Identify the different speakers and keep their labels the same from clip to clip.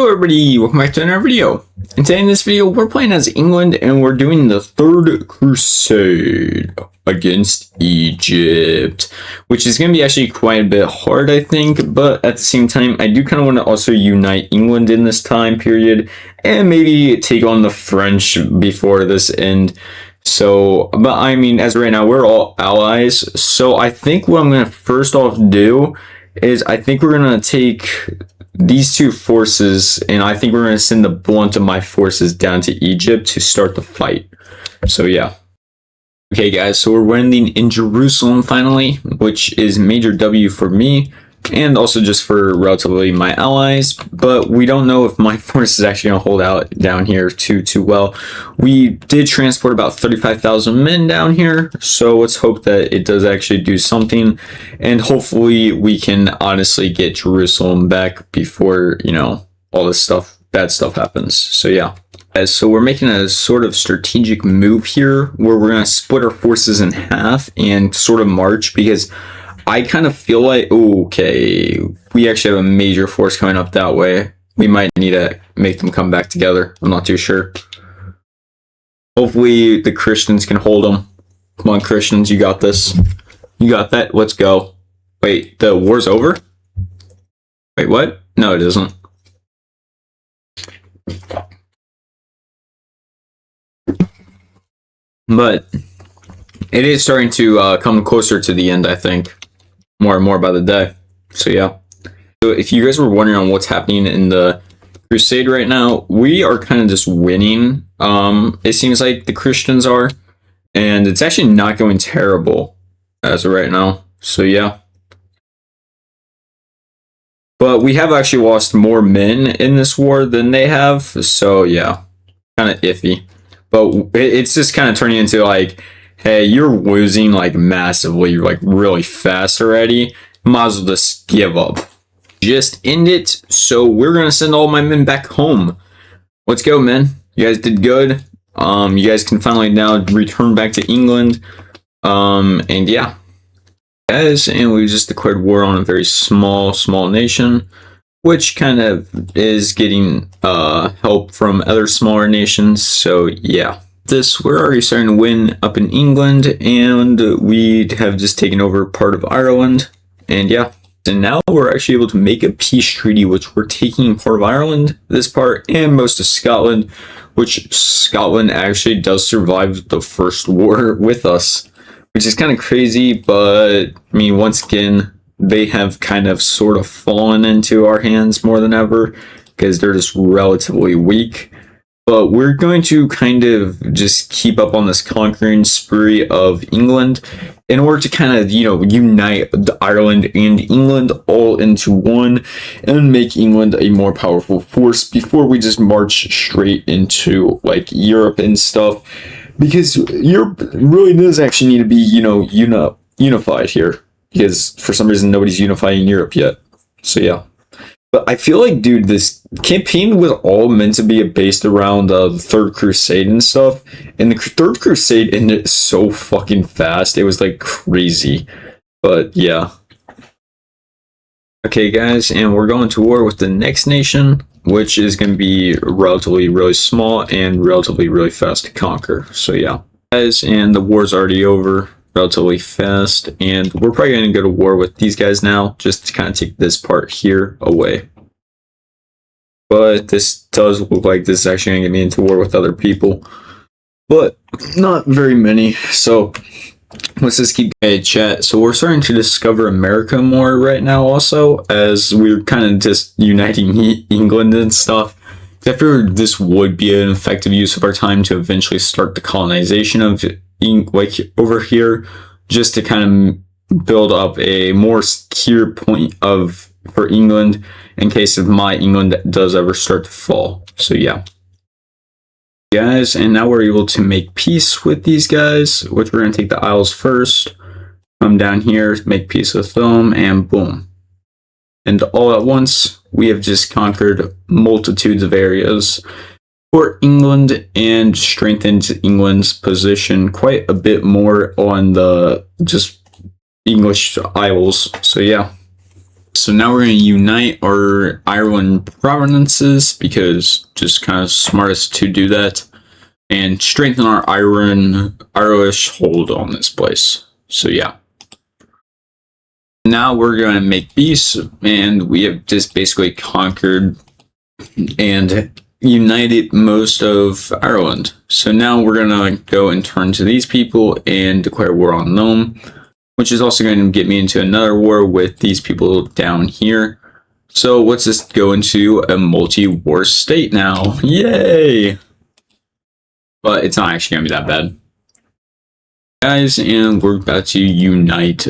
Speaker 1: Hello everybody, welcome back to another video. And today in this video, we're playing as England and we're doing the Third Crusade against Egypt, which is going to be actually quite a bit hard, I think, but at the same time, I do kind of want to also unite England in this time period and maybe take on the French before this end. So, but I mean, as of right now, we're all allies, so I think what I'm going to first off do is I think we're going to take these two forces, and I think we're going to send the blunt of my forces down to Egypt to start the fight. So yeah. Okay guys, so we're landing in Jerusalem finally, which is major W for me, and also just for relatively my allies, but we don't know if my force is actually going to hold out down here too well. We did transport about 35,000 men down here, so let's hope that it does actually do something, and hopefully we can honestly get Jerusalem back before, you know, all this stuff, bad stuff happens. So yeah. So we're making a sort of strategic move here where we're going to split our forces in half and sort of march, because I kind of feel like, okay, we actually have a major force coming up that way. We might need to make them come back together. I'm not too sure. Hopefully the Christians can hold them. Come on, Christians, you got this. You got that. Let's go. Wait, the war's over? Wait, what? No, it isn't. But it is starting to come closer to the end, I think. More and more by the day. So yeah. So if you guys were wondering on what's happening in the Crusade right now, we are kind of just winning. It seems like the Christians are. And it's actually not going terrible as of right now. So yeah. But we have actually lost more men in this war than they have. So yeah. Kind of iffy. But it's just kind of turning into like, hey, you're losing like massively, like really fast already. Might as well just give up. Just end it. So we're gonna send all my men back home. Let's go, men. You guys did good. You guys can finally now return back to England. And yeah, guys, and we just declared war on a very small nation, which kind of is getting help from other smaller nations. So yeah. We're already starting to win up in England, and we have just taken over part of Ireland, and yeah. And now we're actually able to make a peace treaty, which we're taking part of Ireland, this part, and most of Scotland, which Scotland actually does survive the first war with us, which is kind of crazy, but I mean, once again, they have kind of sort of fallen into our hands more than ever, because they're just relatively weak. But we're going to kind of just keep up on this conquering spree of England in order to kind of, you know, unite Ireland and England all into one and make England a more powerful force before we just march straight into like Europe and stuff. Because Europe really does actually need to be, you know, unified here. Because for some reason nobody's unifying Europe yet. So yeah. But I feel like, dude, this campaign was all meant to be based around the Third Crusade and stuff. And the Third Crusade ended so fucking fast. It was like crazy. But yeah. Okay, guys, and we're going to war with the next nation, which is going to be relatively really small and relatively really fast to conquer. So yeah. Guys, and the war's already over relatively fast, and we're probably going to go to war with these guys now, just to kind of take this part here away. But this does look like this is actually going to get me into war with other people, but not very many. So let's just keep chat. So we're starting to discover America more right now also, as we're kind of just uniting England and stuff. I figured this would be an effective use of our time to eventually start the colonization of like over here, just to kind of build up a more secure point for England in case of my England does ever start to fall. So yeah, guys, and now we're able to make peace with these guys, which we're going to take the Isles first, come down here, make peace with them, and boom. And all at once, we have just conquered multitudes of areas for England and strengthened England's position quite a bit more on the just English Isles. So yeah. So now we're going to unite our Ireland provinces because just kind of smartest to do that and strengthen our Irish hold on this place. So yeah. Now we're going to make peace, and we have just basically conquered and united most of Ireland. So now we're going to go and turn to these people and declare war on them, which is also going to get me into another war with these people down here. So let's just go into a multi-war state now. Yay! But it's not actually going to be that bad. Guys, and we're about to unite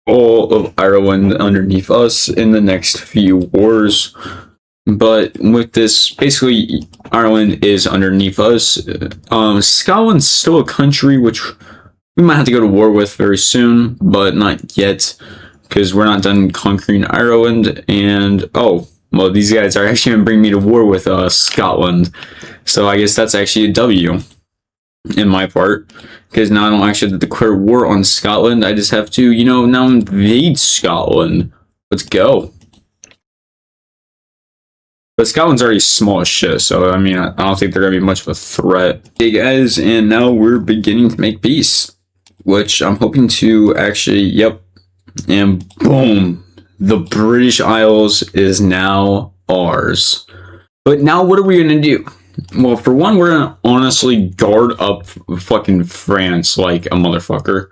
Speaker 1: all of Ireland underneath us in the next few wars. But with this, basically, Ireland is underneath us. Scotland's still a country which we might have to go to war with very soon, but not yet, because we're not done conquering Ireland. And, oh, well, these guys are actually going to bring me to war with Scotland. So I guess that's actually a W in my part, because now I don't actually have to declare war on Scotland. I just have to, you know, now invade Scotland. Let's go. But Scotland's already small as shit, so I mean, I don't think they're going to be much of a threat. Hey guys, and now we're beginning to make peace, which I'm hoping to actually, yep, and boom, the British Isles is now ours. But now what are we going to do? Well, for one, we're going to honestly guard up fucking France like a motherfucker.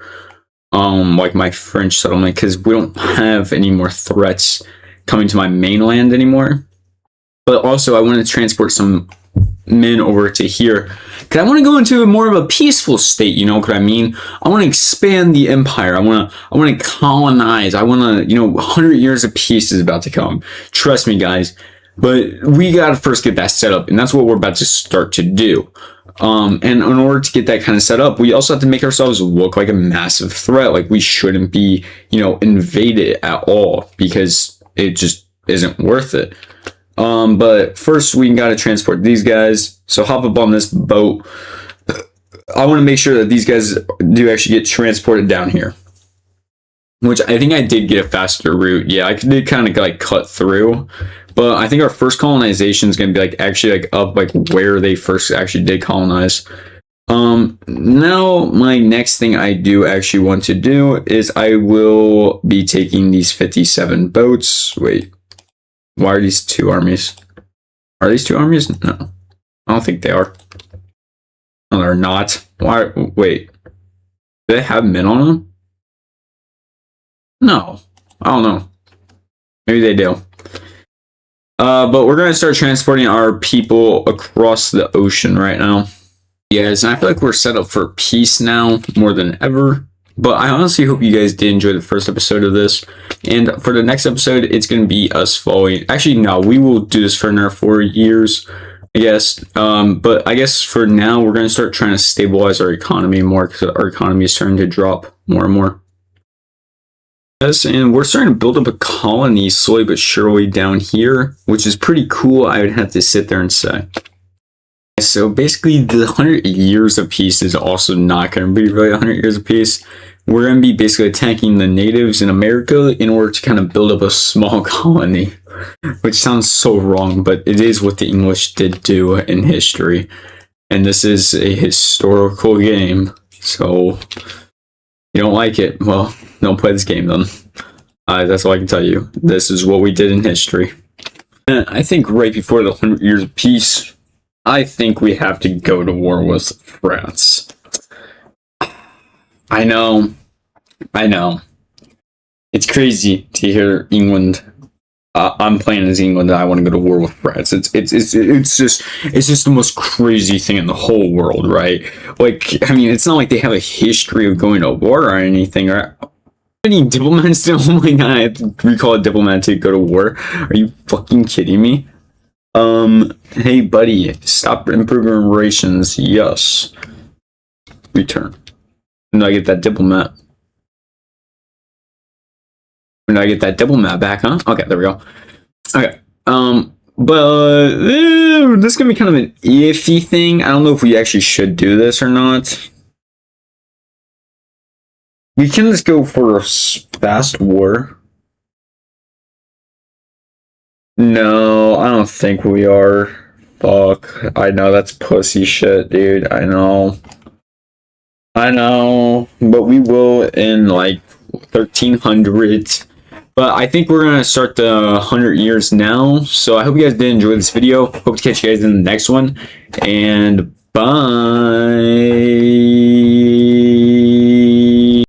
Speaker 1: Like my French settlement, because we don't have any more threats coming to my mainland anymore. But also, I want to transport some men over to here, because I want to go into more of a peaceful state. You know what I mean? I want to expand the empire. I want to colonize. I want to, you know, 100 years of peace is about to come. Trust me, guys. But we got to first get that set up, and that's what we're about to start to do. And in order to get that kind of set up, we also have to make ourselves look like a massive threat. Like we shouldn't be, you know, invaded at all, because it just isn't worth it. But first we got to transport these guys. So hop up on this boat. I want to make sure that these guys do actually get transported down here, which I think I did get a faster route. Yeah, I did kind of like cut through, but I think our first colonization is going to be like actually like up like where they first actually did colonize. Now my next thing I do actually want to do is I will be taking these 57 boats. Wait. Why are these two armies? Are these two armies? No. I don't think they are. No, they're not. Why? Wait. Do they have men on them? No. I don't know. Maybe they do. But we're going to start transporting our people across the ocean right now. Yes, and I feel like we're set up for peace now more than ever. But I honestly hope you guys did enjoy the first episode of this. And for the next episode, it's going to be us following. Actually, no, we will do this for another 4 years, I guess. But I guess for now, we're going to start trying to stabilize our economy more, because our economy is starting to drop more and more. Yes, and we're starting to build up a colony slowly but surely down here, which is pretty cool, I would have to sit there and say. So basically, the 100 years of peace is also not going to be really 100 years of peace. We're going to be basically attacking the natives in America in order to kind of build up a small colony, which sounds so wrong, but it is what the English did do in history. And this is a historical game, so if you don't like it, well, don't play this game then. That's all I can tell you. This is what we did in history. And I think right before the 100 years of peace, I think we have to go to war with France. I know. It's crazy to hear England. I'm playing as England, and I want to go to war with France. It's just the most crazy thing in the whole world, right? Like, I mean, it's not like they have a history of going to war or anything, right? Any diplomats? Oh my god, I have to recall a diplomat to go to war. Are you fucking kidding me? Hey buddy, stop improving relations. Yes. Return. When do I get that diplomat? When do I get that diplomat back, huh? Okay, there we go. Okay. But this is gonna be kind of an iffy thing. I don't know if we actually should do this or not. We can just go for a fast war. No, I don't think we are. Fuck. I know that's pussy shit, dude. I know. I know. But we will in like 1300. But I think we're gonna start the 100 years now. So I hope you guys did enjoy this video. Hope to catch you guys in the next one. And bye.